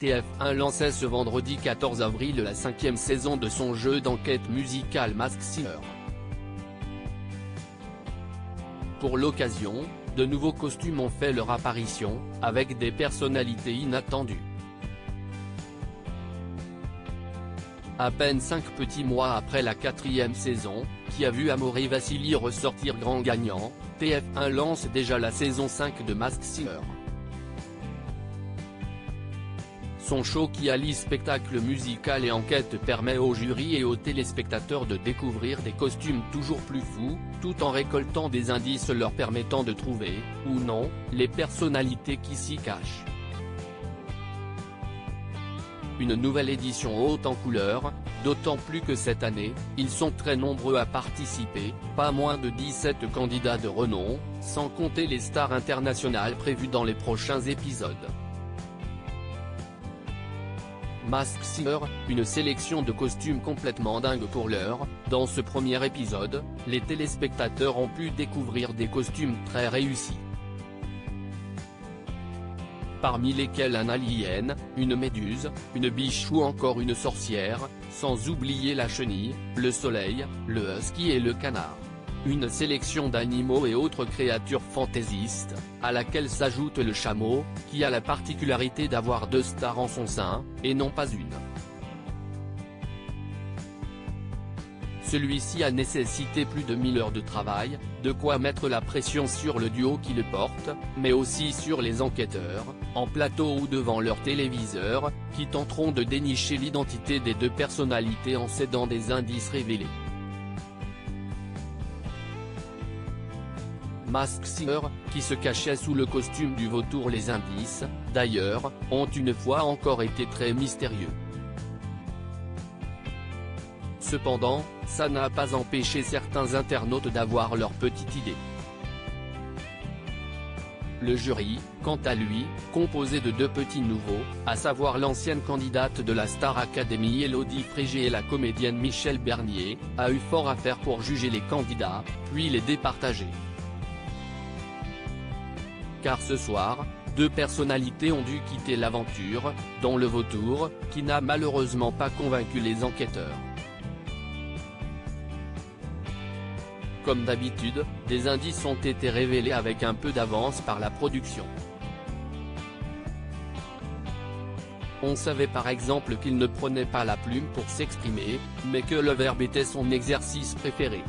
TF1 lançait ce vendredi 14 avril la 5e saison de son jeu d'enquête musicale Masked Singer. Pour l'occasion, de nouveaux costumes ont fait leur apparition, avec des personnalités inattendues. À peine 5 petits mois après la 4e saison, qui a vu Amaury Vassili ressortir grand gagnant, TF1 lance déjà la saison 5 de Masked Singer. Son show qui allie spectacle musical et enquête permet au jury et aux téléspectateurs de découvrir des costumes toujours plus fous, tout en récoltant des indices leur permettant de trouver, ou non, les personnalités qui s'y cachent. Une nouvelle édition haute en couleurs, d'autant plus que cette année, ils sont très nombreux à participer, pas moins de 17 candidats de renom, sans compter les stars internationales prévues dans les prochains épisodes. Masked Singer, une sélection de costumes complètement dingue pour l'heure. Dans ce premier épisode, les téléspectateurs ont pu découvrir des costumes très réussis. Parmi lesquels un alien, une méduse, une biche ou encore une sorcière, sans oublier la chenille, le soleil, le husky et le canard. Une sélection d'animaux et autres créatures fantaisistes, à laquelle s'ajoute le chameau, qui a la particularité d'avoir 2 stars en son sein, et non pas une. Celui-ci a nécessité plus de 1000 heures de travail, de quoi mettre la pression sur le duo qui le porte, mais aussi sur les enquêteurs, en plateau ou devant leur téléviseur, qui tenteront de dénicher l'identité des 2 personnalités en cédant des indices révélés. Masked Singer, qui se cachait sous le costume du vautour. Les indices, d'ailleurs, ont une fois encore été très mystérieux. Cependant, ça n'a pas empêché certains internautes d'avoir leur petite idée. Le jury, quant à lui, composé de 2 petits nouveaux, à savoir l'ancienne candidate de la Star Academy Élodie Frégé et la comédienne Michèle Bernier, a eu fort à faire pour juger les candidats, puis les départager. Car ce soir, 2 personnalités ont dû quitter l'aventure, dont le vautour, qui n'a malheureusement pas convaincu les enquêteurs. Comme d'habitude, des indices ont été révélés avec un peu d'avance par la production. On savait par exemple qu'il ne prenait pas la plume pour s'exprimer, mais que le verbe était son exercice préféré.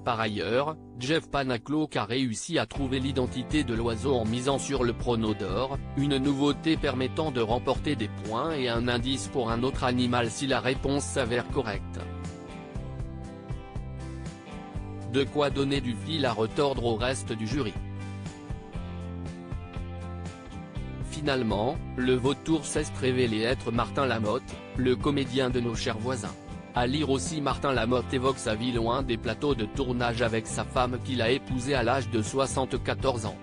Par ailleurs, Jeff Panaclock a réussi à trouver l'identité de l'oiseau en misant sur le prono d'or, une nouveauté permettant de remporter des points et un indice pour un autre animal si la réponse s'avère correcte. De quoi donner du fil à retordre au reste du jury. Finalement, le vautour s'est révélé être Martin Lamotte, le comédien de Nos chers voisins. À lire aussi, Martin Lamotte évoque sa vie loin des plateaux de tournage avec sa femme qu'il a épousée à l'âge de 74 ans.